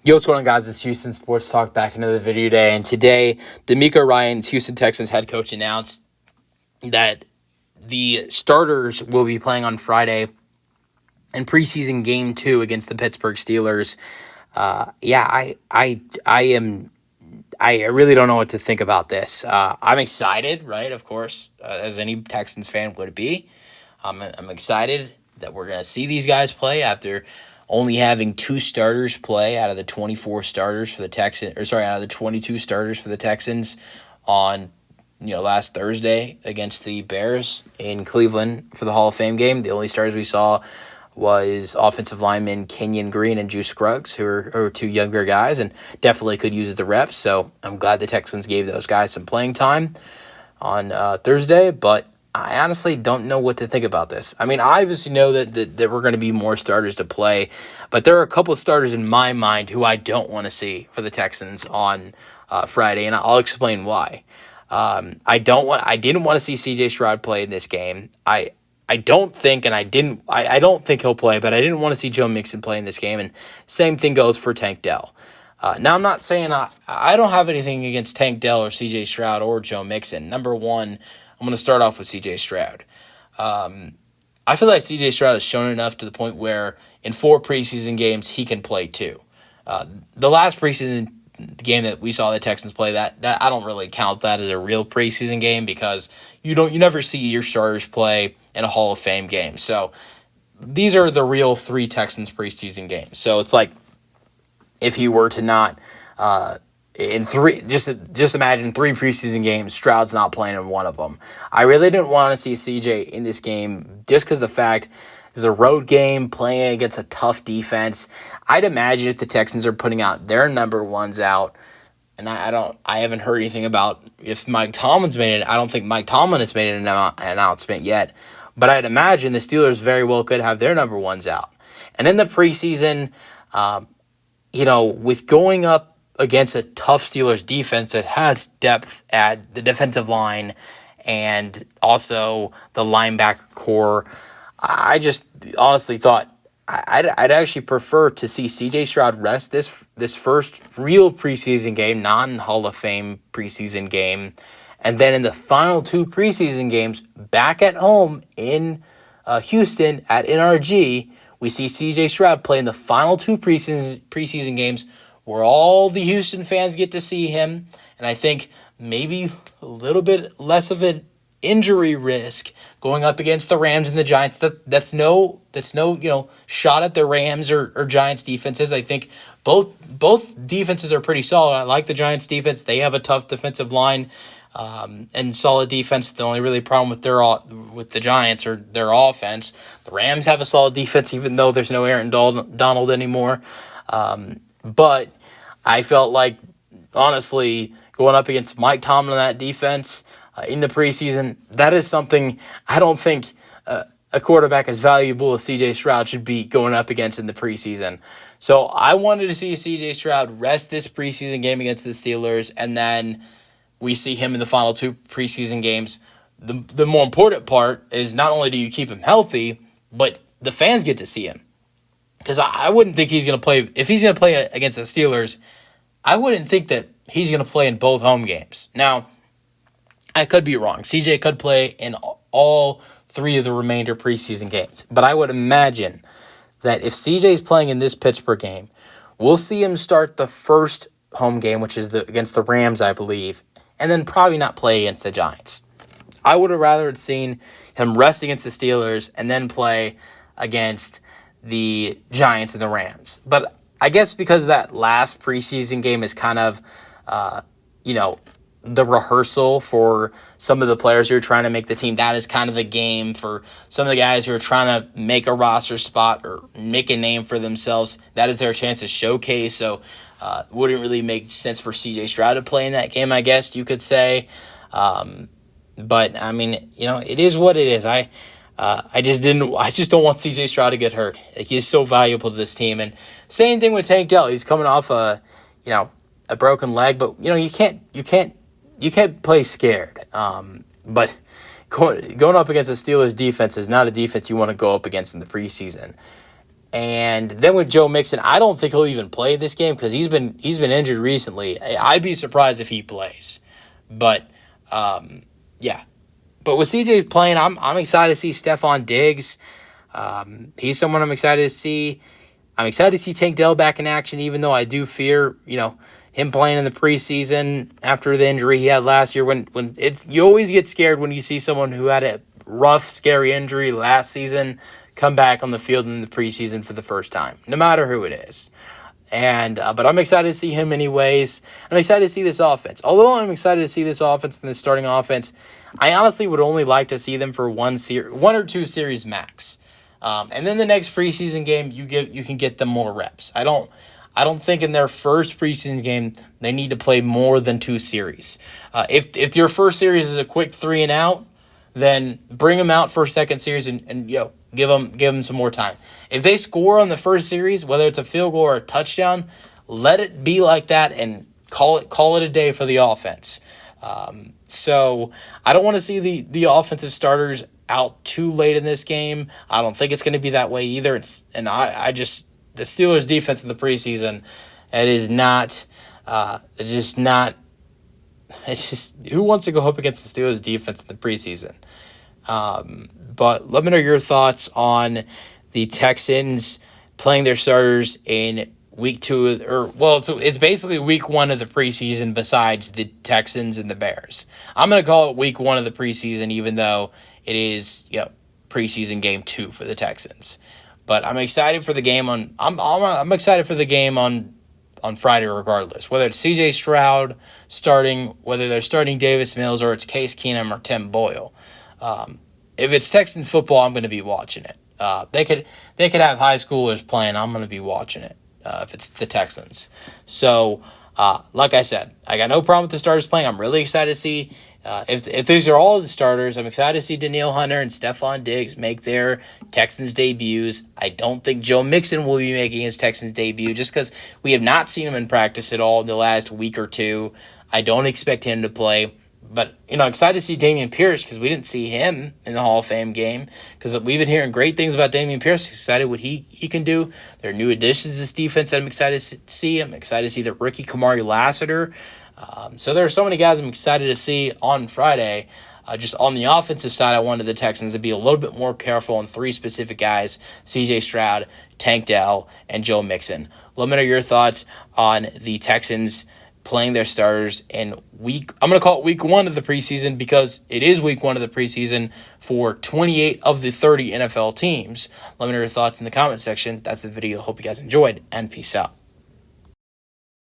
Yo, what's going on, guys? It's Houston Sports Talk back into the video today. And today, D'Amico Ryan's Houston Texans head coach announced that the starters will be playing on Friday in preseason game 2 against the Pittsburgh Steelers. I really don't know what to think about this. I'm excited, right? Of course, as any Texans fan would be. I'm excited that we're going to see these guys play after only having 2 starters play out of the 24 starters for the Texans, out of the 22 starters for the Texans on last Thursday against the Bears in Cleveland for the Hall of Fame game. The only starters we saw was offensive lineman Kenyon Green and Juice Scruggs, who are 2 younger guys and definitely could use the reps. So I'm glad the Texans gave those guys some playing time on Thursday, but I honestly don't know what to think about this. I mean, I obviously know that we're going to be more starters to play, but there are a couple of starters in my mind who I don't want to see for the Texans on Friday, and I'll explain why. I didn't want to see C.J. Stroud play in this game. I don't think he'll play, but I didn't want to see Joe Mixon play in this game, and same thing goes for Tank Dell. Now, I'm not saying I don't have anything against Tank Dell or C.J. Stroud or Joe Mixon. Number one, I'm going to start off with C.J. Stroud. I feel like C.J. Stroud has shown enough to the point where in 4 preseason games, he can play too. The last preseason game that we saw the Texans play, that I don't really count that as a real preseason game because you never see your starters play in a Hall of Fame game. So these are the real 3 Texans preseason games. So it's like if you were to not in 3, just imagine 3 preseason games, Stroud's not playing in one of them. I really didn't want to see CJ in this game just because the fact it's a road game playing against a tough defense. I'd imagine if the Texans are putting out their number ones out, and I haven't heard anything about if Mike Tomlin's made it. I don't think Mike Tomlin has made an announcement yet, but I'd imagine the Steelers very well could have their number ones out. And in the preseason, with going up against a tough Steelers defense that has depth at the defensive line and also the linebacker core, I just honestly thought I'd actually prefer to see C.J. Stroud rest this first real preseason game, non-Hall of Fame preseason game, and then in the final 2 preseason games back at home in Houston at NRG, we see C.J. Stroud play in the final 2 preseason games where all the Houston fans get to see him, and I think maybe a little bit less of an injury risk going up against the Rams and the Giants. That's no shot at the Rams or Giants defenses. I think both defenses are pretty solid. I like the Giants defense. They have a tough defensive line and solid defense. The only really problem with the Giants or their offense. The Rams have a solid defense, even though there's no Aaron Donald anymore. But I felt like, honestly, going up against Mike Tomlin in that defense in the preseason, that is something I don't think a quarterback as valuable as C.J. Stroud should be going up against in the preseason. So I wanted to see C.J. Stroud rest this preseason game against the Steelers, and then we see him in the final 2 preseason games. The more important part is not only do you keep him healthy, but the fans get to see him. Because I wouldn't think he's going to play. If he's going to play against the Steelers, I wouldn't think that he's going to play in both home games. Now, I could be wrong. CJ could play in all 3 of the remainder preseason games. But I would imagine that if CJ's playing in this Pittsburgh game, we'll see him start the first home game, which is against the Rams, I believe, and then probably not play against the Giants. I would have rather seen him rest against the Steelers and then play against the Giants and the Rams. But I guess because that last preseason game is kind of, the rehearsal for some of the players who are trying to make the team. That is kind of the game for some of the guys who are trying to make a roster spot or make a name for themselves. That is their chance to showcase. So it wouldn't really make sense for C.J. Stroud to play in that game, I guess you could say. But, I mean, it is what it is. I just don't want C.J. Stroud to get hurt. He is so valuable to this team. And same thing with Tank Dell. He's coming off a broken leg, but you can't play scared. But going up against the Steelers defense is not a defense you want to go up against in the preseason. And then with Joe Mixon, I don't think he'll even play this game because he's been injured recently. I'd be surprised if he plays. But yeah. But with CJ playing, I'm excited to see Stephon Diggs. He's someone I'm excited to see. I'm excited to see Tank Dell back in action, even though I do fear, him playing in the preseason after the injury he had last year. You always get scared when you see someone who had a rough, scary injury last season come back on the field in the preseason for the first time, no matter who it is. But I'm excited to see him anyways. I'm excited to see this offense. Although I'm excited to see this offense and the starting offense, I honestly would only like to see them for one or two series max. And then the next preseason game, you can get them more reps. I don't think in their first preseason game they need to play more than 2 series. If your first series is a quick 3 and out, then bring them out for a second series and give them some more time. If they score on the first series, whether it's a field goal or a touchdown, let it be like that and call it a day for the offense. So I don't want to see the offensive starters out too late in this game. I don't think it's going to be that way either. The Steelers' defense in the preseason, it's just who wants to go up against the Steelers' defense in the preseason? But let me know your thoughts on the Texans playing their starters in week 2, it's basically week 1 of the preseason besides the Texans and the Bears. I'm going to call it week 1 of the preseason, even though it is, preseason game 2 for the Texans. But I'm excited for the game I'm excited for the game on Friday regardless. Whether it's CJ Stroud starting, whether they're starting Davis Mills or it's Case Keenum or Tim Boyle. If it's Texans football, I'm going to be watching it. They could have high schoolers playing. I'm going to be watching it if it's the Texans. So, like I said, I got no problem with the starters playing. I'm really excited to see if these are all of the starters. I'm excited to see Danielle Hunter and Stephon Diggs make their Texans debuts. I don't think Joe Mixon will be making his Texans debut just because we have not seen him in practice at all in the last week or two. I don't expect him to play. But, excited to see Dameon Pierce because we didn't see him in the Hall of Fame game because we've been hearing great things about Dameon Pierce. Excited what he can do. There are new additions to this defense that I'm excited to see. I'm excited to see the rookie Kamari Lassiter. So there are so many guys I'm excited to see on Friday. Just on the offensive side, I wanted the Texans to be a little bit more careful on 3 specific guys, CJ Stroud, Tank Dell, and Joe Mixon. Let me know your thoughts on the Texans playing their starters in I'm going to call it week 1 of the preseason because it is week 1 of the preseason for 28 of the 30 NFL teams. Let me know your thoughts in the comment section. That's the video. Hope you guys enjoyed, and peace out.